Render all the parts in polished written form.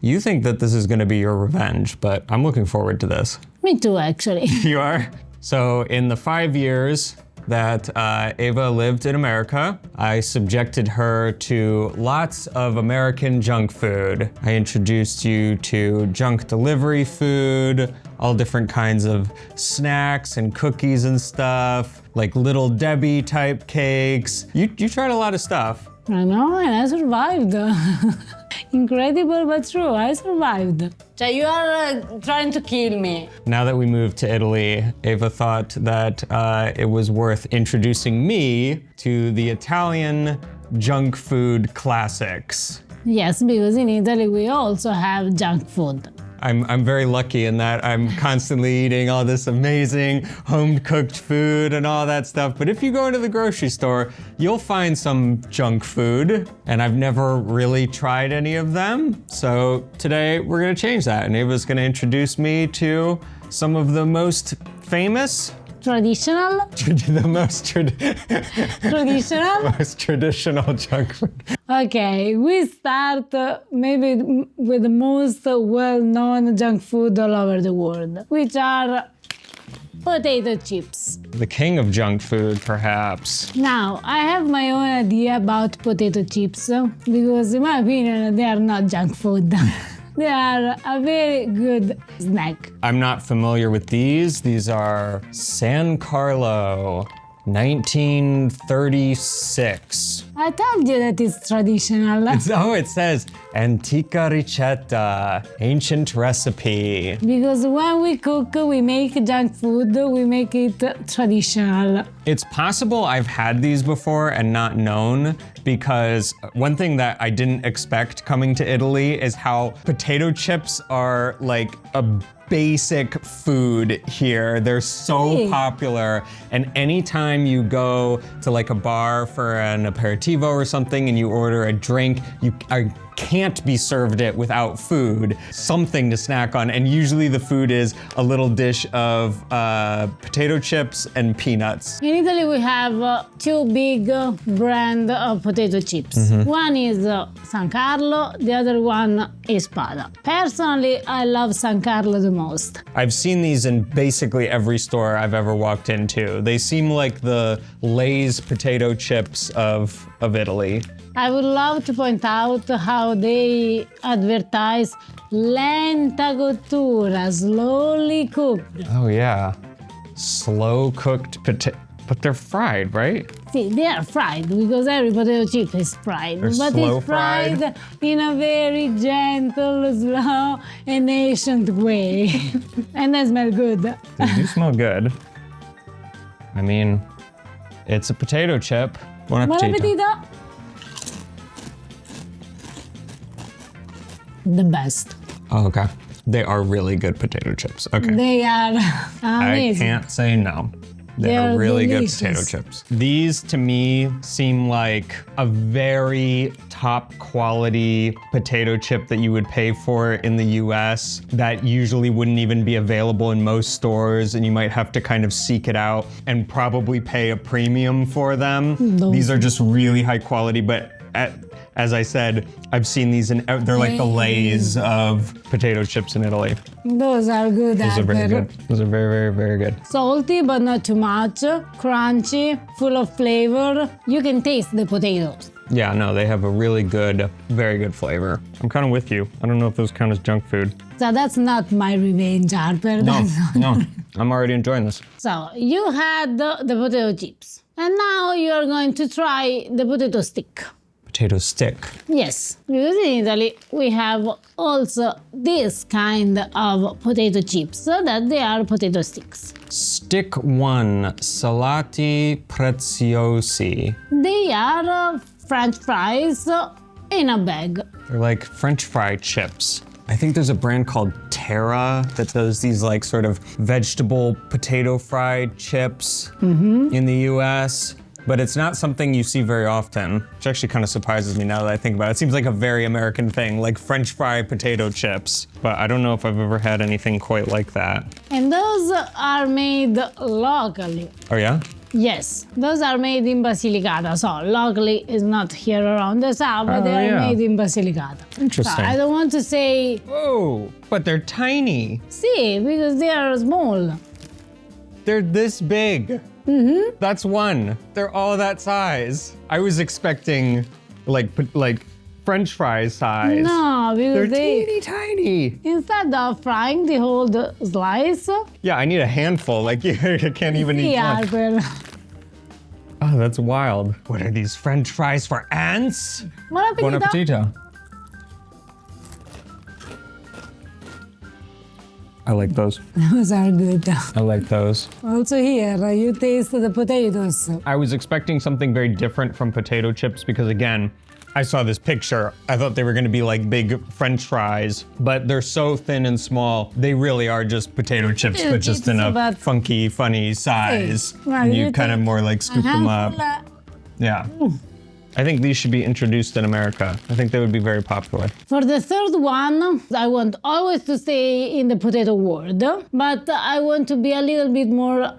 You think that this is gonna be your revenge, but I'm looking forward to this. Me too, actually. You are? So in the 5 years that Eva lived in America, I subjected her to lots of American junk food. I introduced you to junk delivery food, all different kinds of snacks and cookies and stuff, like Little Debbie type cakes. You tried a lot of stuff. I know, and I survived. Incredible, but true, I survived. So you are trying to kill me. Now that we moved to Italy, Eva thought that it was worth introducing me to the Italian junk food classics. Yes, because in Italy we also have junk food. I'm very lucky in that I'm constantly eating all this amazing home-cooked food and all that stuff. But if you go into the grocery store, you'll find some junk food, and I've never really tried any of them. So today we're gonna change that, and Eva's gonna introduce me to some of the most famous Traditional? the most Traditional? most traditional junk food. Okay, we start maybe with the most well-known junk food all over the world, which are potato chips. The king of junk food, perhaps. Now, I have my own idea about potato chips because in my opinion, they are not junk food. They are a very good snack. I'm not familiar with these. These are San Carlo, 1936. I told you that it's traditional. It says Antica Ricetta, ancient recipe. Because when we cook, we make junk food, we make it traditional. It's possible I've had these before and not known, because one thing that I didn't expect coming to Italy is how potato chips are like a basic food here. They're so popular, and anytime you go to like a bar for an aperitivo or something and you order a drink, I can't be served it without food, something to snack on, and usually the food is a little dish of potato chips and peanuts. In Italy we have two big brands of potato chips. One is San Carlo, the other one is Spada. Personally, I love San Carlo the most. I've seen these in basically every store I've ever walked into. They seem like the Lay's potato chips of Italy. I would love to point out how they advertise lenta cottura, slowly cooked. Oh yeah, slow cooked potato, but they're fried, right? See, they are fried because every potato chip is fried. They're but slow it's fried in a very gentle, slow, and ancient way. And they smell good. They do smell good. I mean, it's a potato chip. Buon appetito. Buon appetito. The best. Oh, okay. They are really good potato chips. Okay. They are amazing. I can't say no. They are really delicious. good potato chips. These to me seem like a very top quality potato chip that you would pay for in the US that usually wouldn't even be available in most stores, and you might have to kind of seek it out and probably pay a premium for them. These are just really high quality, but as I said, I've seen these in, they're like the Lay's of potato chips in Italy. Those are good. Those are very good. Those are very, very, very good. Salty, but not too much. Crunchy, full of flavor. You can taste the potatoes. Yeah, no, they have a really good, very good flavor. I'm kind of with you. I don't know if those count as junk food. So that's not my revenge, Harper. No, I'm already enjoying this. So you had the potato chips. And now you are going to try the potato stick. Potato stick. Yes, because in Italy we have also this kind of potato chips, so that they are potato sticks. Stick 1, salati preziosi. They are French fries in a bag. They're like French fry chips. I think there's a brand called Terra that does these like sort of vegetable potato fried chips in the US. But it's not something you see very often, which actually kind of surprises me now that I think about it. It seems like a very American thing, like French fry potato chips. But I don't know if I've ever had anything quite like that. And those are made locally. Oh yeah? Yes, those are made in Basilicata. So luckily it's not here around the south, but they are made in Basilicata. Interesting. So I don't want to say. Oh, but they're tiny. See, because they are small. They're this big. That's one. They're all that size. I was expecting like French fries size. No, because They're teeny tiny. instead of frying the whole slice. Yeah, I need a handful. Like you can't even eat one. Harper. Oh, that's wild. What are these French fries for ants? Buon appetito. Buon appetito. I like those. Those are good. I like those. Also here, you taste the potatoes. I was expecting something very different from potato chips because again, I saw this picture. I thought they were gonna be like big French fries, but they're so thin and small. They really are just potato chips, but just in a funky, funny size. And you kind of more like scoop them up. Yeah. I think these should be introduced in America. I think they would be very popular. For the third one, I want always to stay in the potato world, but I want to be a little bit more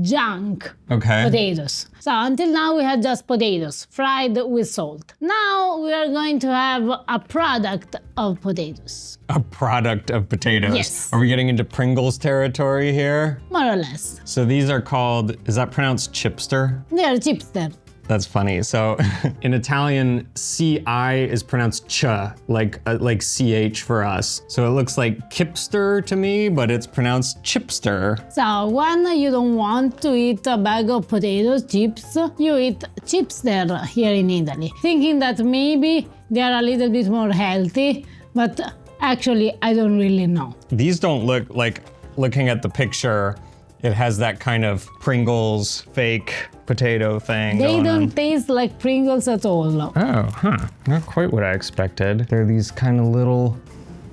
junk potatoes. So until now we had just potatoes fried with salt. Now we are going to have a product of potatoes. A product of potatoes? Yes. Are we getting into Pringles territory here? More or less. So these are called, is that pronounced Cipster? They are Cipster. That's funny. So in Italian, CI is pronounced ch, like CH for us. So it looks like Kipster to me, but it's pronounced Cipster. So when you don't want to eat a bag of potato chips, you eat Cipster here in Italy, thinking that maybe they are a little bit more healthy, but actually I don't really know. These don't look like, looking at the picture, it has that kind of Pringles fake potato thing They going don't on. taste like Pringles at all. Oh, huh. Not quite what I expected. They're these kind of little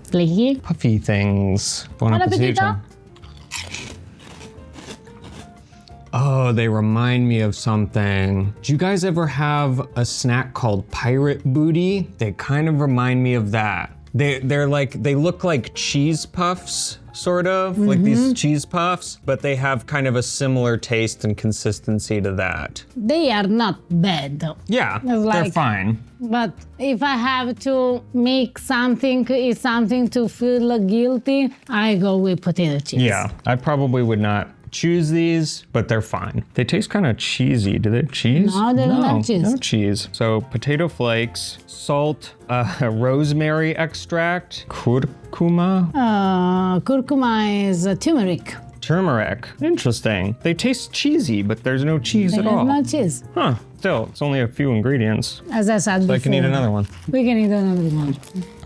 Flaky. puffy things. Buon Buon appetito. appetito. Oh, they remind me of something. Do you guys ever have a snack called Pirate Booty? They kind of remind me of that. They're like, they look like cheese puffs, sort of, like these cheese puffs, but they have kind of a similar taste and consistency to that. They are not bad. Yeah, they're like- fine. But if I have to make something, eat something to feel guilty, I go with potato chips. Yeah, I probably would not choose these, but they're fine. They taste kind of cheesy. Do they have cheese? No, they don't have cheese. No cheese. So potato flakes, salt, rosemary extract, curcuma, Curcuma is turmeric. turmeric. Interesting. They taste cheesy, but there's no cheese at There's all. no cheese. Huh. Still, it's only a few ingredients. As I said before. I can eat another one. We can eat another one.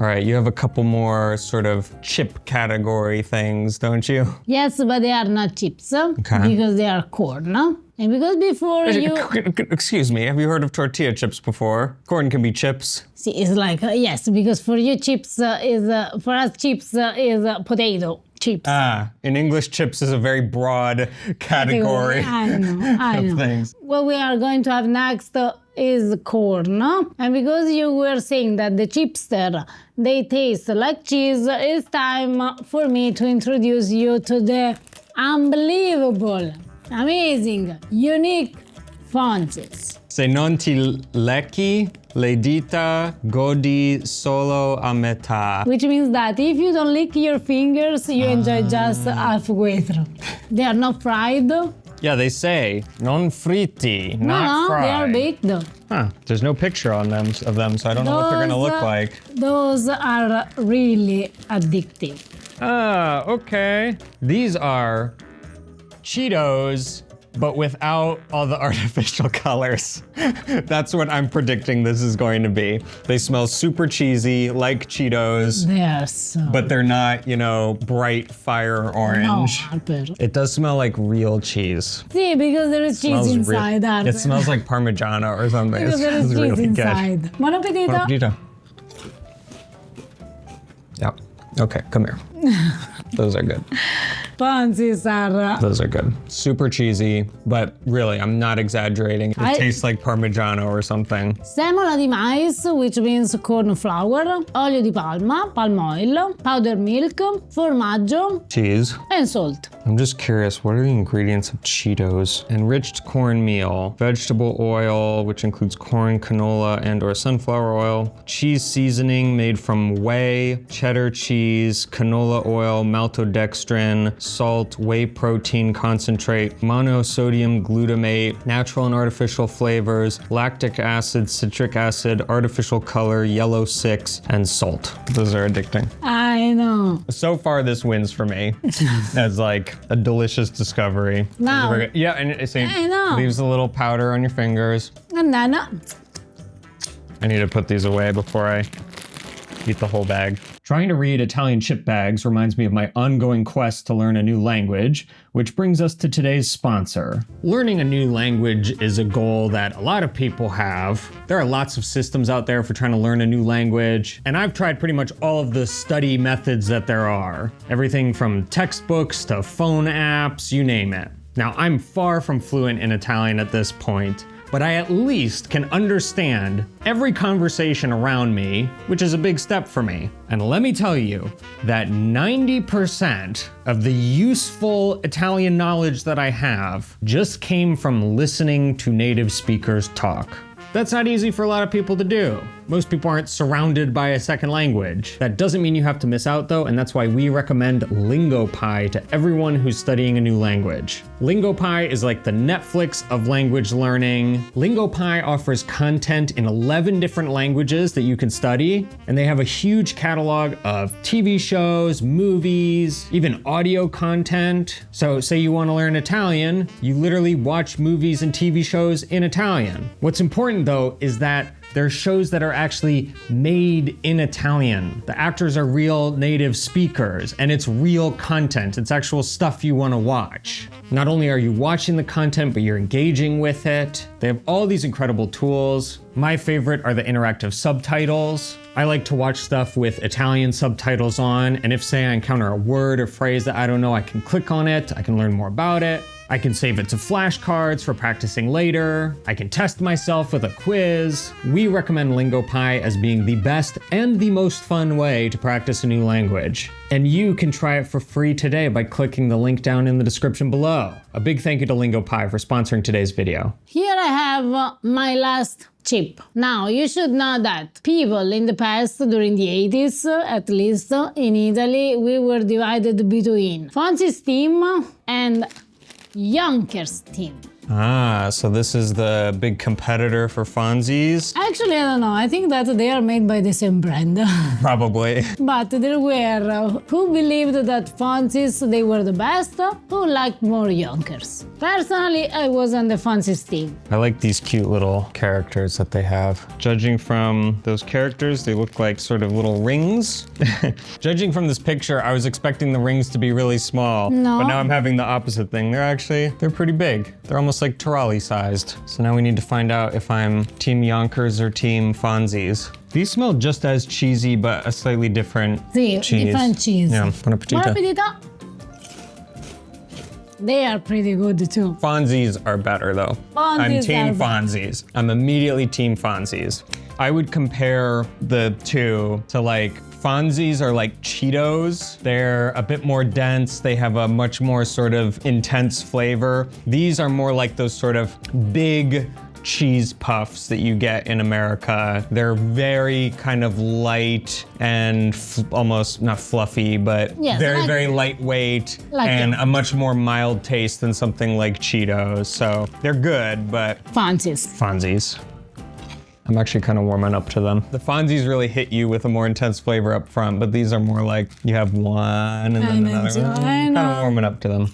All right, you have a couple more sort of chip category things, don't you? Yes, but they are not chips because they are corn. And because before you... Excuse me, have you heard of tortilla chips before? Corn can be chips. See, it's like, yes, because for you chips for us chips is potato chips. In English, chips is a very broad category I know. of things. What we are going to have next is corn. And because you were saying that the chipster, they taste like cheese, it's time for me to introduce you to the unbelievable, amazing, unique Fonzies. Se non ti lecchi le dita, godi solo a metà. Which means that if you don't lick your fingers, you enjoy just halfway through. They are not fried. Yeah, they say non fritti, not fried. They are baked. Huh, there's no picture on them of them, so I don't know what they're gonna look like. Those are really addictive. Okay. These are Cheetos, but without all the artificial colors. That's what I'm predicting this is going to be. They smell super cheesy, like Cheetos, They are so... but they're not, you know, bright fire No, orange. Harper. It does smell like real cheese. See, because there is cheese inside. Harper. It smells like Parmigiano or something. Because there is It's cheese really inside. good. Buon appetito. Buon appetito. Yeah. Okay, come here. Those are good. Fonzies are... Those are good. Super cheesy, but really, I'm not exaggerating. It tastes like Parmigiano or something. Semola di mais, which means corn flour, olio di palma, palm oil, powdered milk, formaggio, cheese, and salt. I'm just curious, what are the ingredients of Cheetos? Enriched cornmeal, vegetable oil, which includes corn, canola, and or sunflower oil, cheese seasoning made from whey, cheddar cheese, canola oil, maltodextrin, salt, whey protein concentrate, monosodium glutamate, natural and artificial flavors, lactic acid, citric acid, artificial color, yellow 6, and salt. Those are addicting. I know. So far, this wins for me as like a delicious discovery. Now. Yeah, and I know. leaves a little powder on your fingers. And then... I need to put these away before I eat the whole bag. Trying to read Italian chip bags reminds me of my ongoing quest to learn a new language, which brings us to today's sponsor. Learning a new language is a goal that a lot of people have. There are lots of systems out there for trying to learn a new language, and I've tried pretty much all of the study methods that there are. Everything from textbooks to phone apps, you name it. Now, I'm far from fluent in Italian at this point, but I at least can understand every conversation around me, which is a big step for me. And let me tell you that 90% of the useful Italian knowledge that I have just came from listening to native speakers talk. That's not easy for a lot of people to do. Most people aren't surrounded by a second language. That doesn't mean you have to miss out though, and that's why we recommend LingoPie to everyone who's studying a new language. LingoPie is like the Netflix of language learning. LingoPie offers content in 11 different languages that you can study, and they have a huge catalog of TV shows, movies, even audio content. So say you want to learn Italian, you literally watch movies and TV shows in Italian. What's important though is that there are shows that are actually made in Italian. The actors are real native speakers, and it's real content. It's actual stuff you want to watch. Not only are you watching the content, but you're engaging with it. They have all these incredible tools. My favorite are the interactive subtitles. I like to watch stuff with Italian subtitles on, and if say I encounter a word or phrase that I don't know, I can click on it, I can learn more about it. I can save it to flashcards for practicing later. I can test myself with a quiz. We recommend LingoPie as being the best and the most fun way to practice a new language. And you can try it for free today by clicking the link down in the description below. A big thank you to LingoPie for sponsoring today's video. Here I have my last chip. Now, you should know that people in the past, during the 80s, at least in Italy, we were divided between Fonzies team and Yonkers team. Ah, so this is the big competitor for Fonzies? Actually, I don't know. I think that they are made by the same brand. Probably. But there were who believed that Fonzies, they were the best, who liked more Yonkers. Personally, I was on the Fonzies team. I like these cute little characters that they have. Judging from those characters, they look like sort of little rings. Judging from this picture, I was expecting the rings to be really small. No. But now I'm having the opposite thing. They're pretty big. They're almost like Tarali sized. So now we need to find out if I'm Team Yonkers or Team Fonzies. These smell just as cheesy, but a slightly different cheese. Different cheese. Yeah, buon appetito. Buon appetito. They are pretty good too. Fonzies are better though. I'm Team Fonzies. I'm immediately Team Fonzies. I would compare the two to like Fonzies are like Cheetos. They're a bit more dense. They have a much more sort of intense flavor. These are more like those sort of big cheese puffs that you get in America. They're very kind of light and almost not fluffy, but yes, very lightweight and a much more mild taste than something like Cheetos. So they're good, but Fonzies. I'm actually kind of warming up to them. The Fonzies really hit you with a more intense flavor up front, but these are more like you have one and then another one. Kind of warming up to them.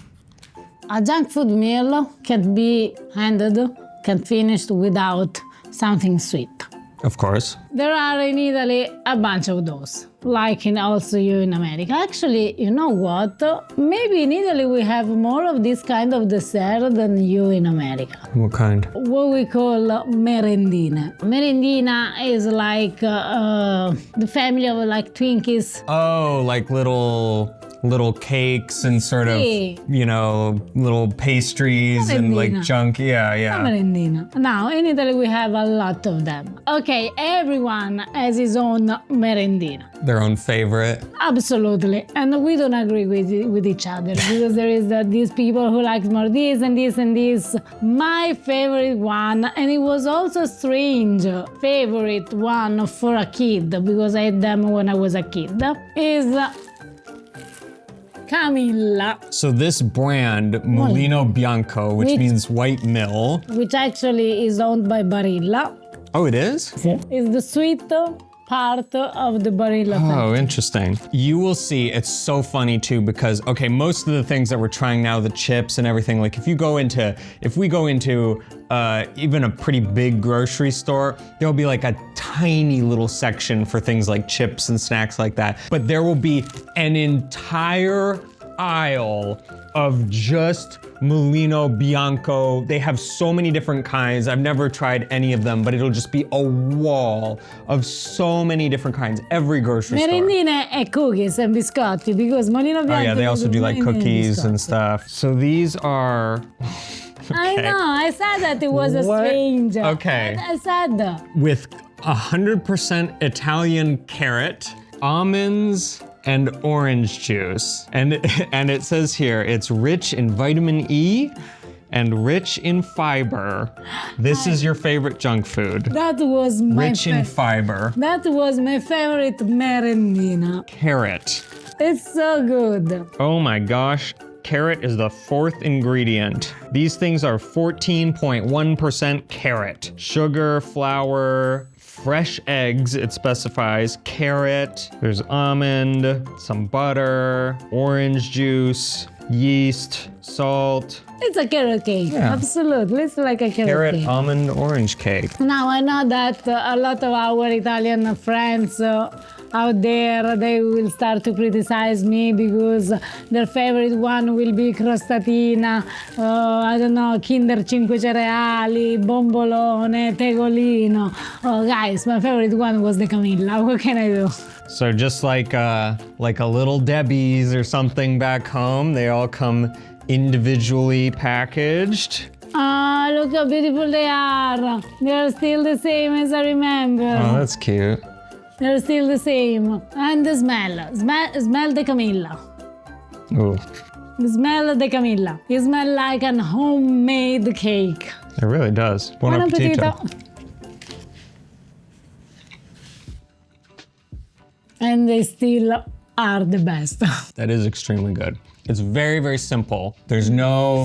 A junk food meal can't be finished without something sweet. Of course. There are in Italy a bunch of those. like also you in America. Actually, you know what? Maybe in Italy we have more of this kind of dessert than you in America. What kind? What we call merendine. Merendina is like the family of like Twinkies. Oh, like little cakes and sort of, you know, little pastries and like junk. Yeah. Merendina. Now, in Italy, we have a lot of them. Okay, everyone has his own merendina. Their own favorite. Absolutely. And we don't agree with each other because there is these people who like more this and this and this. My favorite one, and it was also strange, favorite one for a kid, because I had them when I was a kid, is Camille. So this brand, Mulino Bianco, which means white mill. Which actually is owned by Barilla. Oh, it is? Is the sweet part of the Barilla family. Oh, interesting. You will see, it's so funny too, because, okay, most of the things that we're trying now, the chips and everything, like if we go into even a pretty big grocery store, there'll be like a tiny little section for things like chips and snacks like that. But there will be an entire aisle of just Mulino Bianco. They have so many different kinds. I've never tried any of them, but it'll just be a wall of so many different kinds, every grocery store. Merendine and cookies and biscotti, because Mulino Bianco. Oh yeah, they also do like cookies and stuff. So these are... I know, I said that it was a strange. Okay. I said that. With 100% Italian carrot, almonds, and orange juice. And it says here, it's rich in vitamin E and rich in fiber. This is your favorite junk food. That was my rich in fiber. That was my favorite merendina. Carrot. It's so good. Oh my gosh. Carrot is the fourth ingredient. These things are 14.1% carrot. Sugar, flour, fresh eggs, it specifies, carrot, there's almond, some butter, orange juice, yeast, salt. It's a carrot cake, absolutely. It's like a carrot cake. Almond, orange cake. Now I know that a lot of our Italian friends out there, they will start to criticize me because their favorite one will be crostatina, I don't know, Kinder 5 cereali, bombolone, tegolino. Oh guys, my favorite one was the Camilla. What can I do? So just like a Little Debbie's or something back home, they all come individually packaged. Ah, look how beautiful they are. They're still the same as I remember. Oh, that's cute. They're still the same. And the smell the Camilla. Ooh. Smell the Camilla. It smells like a homemade cake. It really does. Buon appetito. And they still are the best. That is extremely good. It's very, very simple. There's no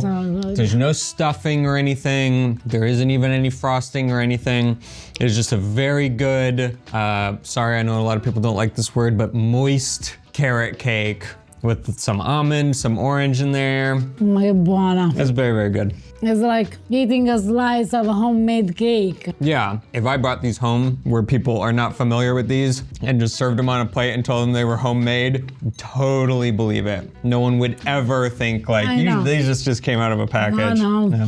stuffing or anything. There isn't even any frosting or anything. It's just a very good, sorry, I know a lot of people don't like this word, but moist carrot cake with some almond, some orange in there. My buona. That's very, very good. It's like eating a slice of a homemade cake. Yeah, if I brought these home where people are not familiar with these and just served them on a plate and told them they were homemade, totally believe it. No one would ever think like, these just came out of a package. No. Yeah.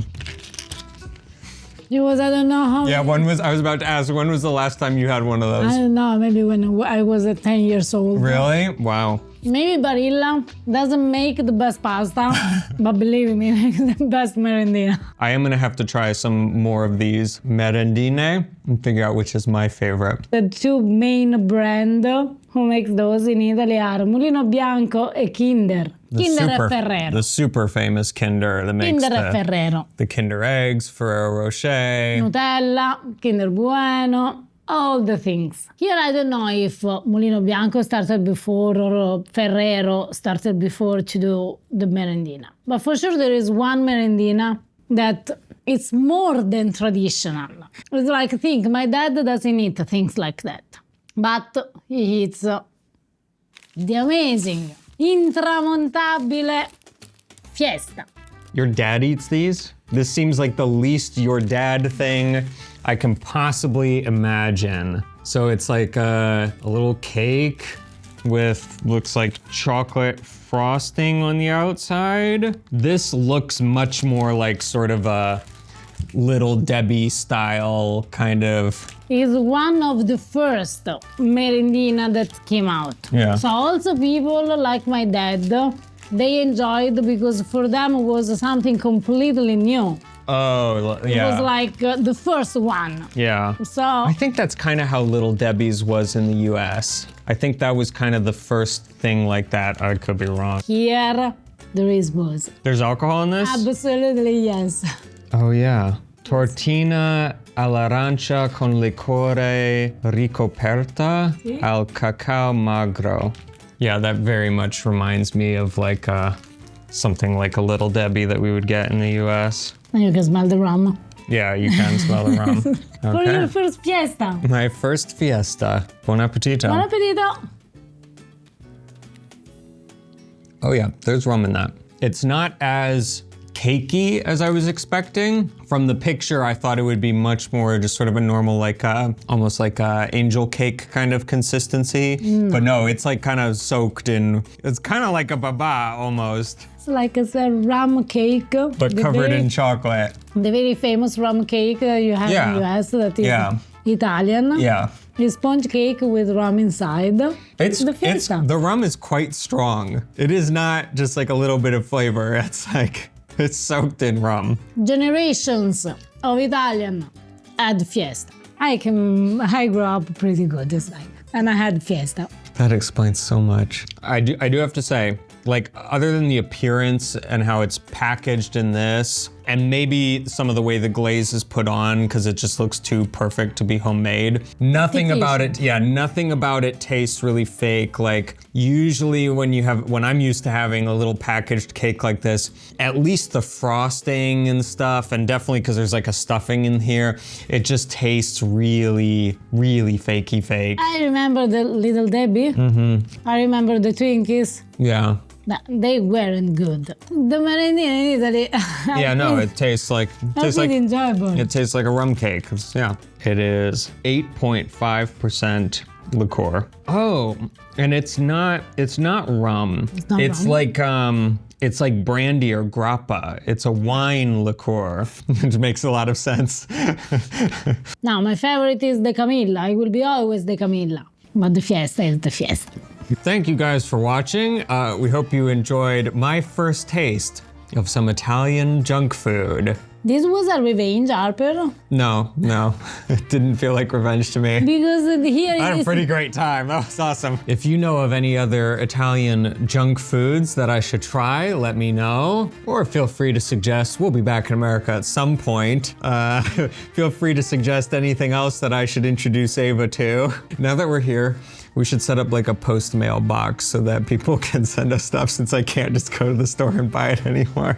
It was, I don't know how. Yeah, I was about to ask, when was the last time you had one of those? I don't know, maybe when I was 10 years old. Really? Wow. Maybe Barilla doesn't make the best pasta, but believe me, it makes the best merendina. I am gonna have to try some more of these merendine and figure out which is my favorite. The two main brands who makes those in Italy are Mulino Bianco and Kinder. Kinder e Ferrero. The super famous Kinder that makes Kinder e Ferrero. The Kinder eggs, Ferrero Rocher. Nutella, Kinder Bueno. All the things. Here I don't know if Mulino Bianco started before or Ferrero started before to do the merendina. But for sure there is one merendina that it's more than traditional. It's like, think, my dad doesn't eat things like that. But he eats the amazing, intramontabile Fiesta. Your dad eats these? This seems like the least your dad thing I can possibly imagine. So it's like a little cake with, looks like chocolate frosting on the outside. This looks much more like sort of a Little Debbie style kind of. It's one of the first merendina that came out. Yeah. So also people like my dad, they enjoyed because for them it was something completely new. Oh, yeah. It was like the first one. Yeah. So I think that's kind of how Little Debbie's was in the US. I think that was kind of the first thing like that. I could be wrong. here there is booze. There's alcohol in this? Absolutely, yes. Oh, yeah. Tortina all'arancia con liquore ricoperta al cacao magro. Yeah, that very much reminds me of like something like a Little Debbie that we would get in the US. And you can smell the rum. Yeah, you can smell the rum. For Okay. your first fiesta. My first fiesta. Buon appetito. Buon appetito. Oh yeah, there's rum in that. It's not as cakey as I was expecting. From the picture, I thought it would be much more just sort of a normal, like almost like a angel cake kind of consistency. But no, it's like kind of soaked in, it's kind of like a baba almost. It's like it's a rum cake. But covered in chocolate. The very famous rum cake you have in the US that is Italian. Yeah. A sponge cake with rum inside. The rum is quite strong. It is not just like a little bit of flavor. It's like, it's soaked in rum. Generations of Italian had Fiesta. I grew up pretty good this time, and I had Fiesta. That explains so much. I do have to say, like, other than the appearance and how it's packaged in this, and maybe some of the way the glaze is put on because it just looks too perfect to be homemade. Nothing about it tastes really fake. Like usually when I'm used to having a little packaged cake like this, at least the frosting and stuff, and definitely because there's like a stuffing in here, it just tastes really, really fakey fake. I remember the Little Debbie. I remember the Twinkies. Yeah. They weren't good. The merendina in Italy. Yeah, no, it tastes like enjoyable. It tastes like a rum cake. Yeah. It is 8.5% liqueur. Oh, and it's not rum. It's like brandy or grappa. It's a wine liqueur, which makes a lot of sense. Now, my favorite is the Camilla. It will be always the Camilla. But the Fiesta is the Fiesta. Thank you guys for watching. We hope you enjoyed my first taste of some Italian junk food. This was a revenge, Harper? No, it didn't feel like revenge to me. Because here I had a pretty great time. That was awesome. If you know of any other Italian junk foods that I should try, let me know. Or feel free to suggest, we'll be back in America at some point. Feel free to suggest anything else that I should introduce Ava to. Now that we're here, we should set up like a post mail box so that people can send us stuff since I can't just go to the store and buy it anymore.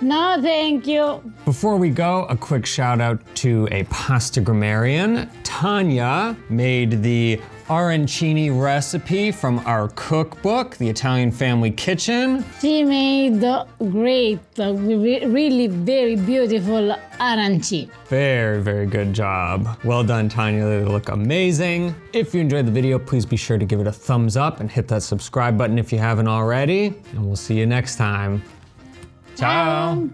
No, thank you. Before we go, a quick shout out to a pasta grammarian. Tanya made the arancini recipe from our cookbook, The Italian Family Kitchen. She made great, really very beautiful arancini. Very, very good job. Well done, Tanya. They look amazing. If you enjoyed the video, please be sure to give it a thumbs up and hit that subscribe button if you haven't already. And we'll see you next time. Ciao.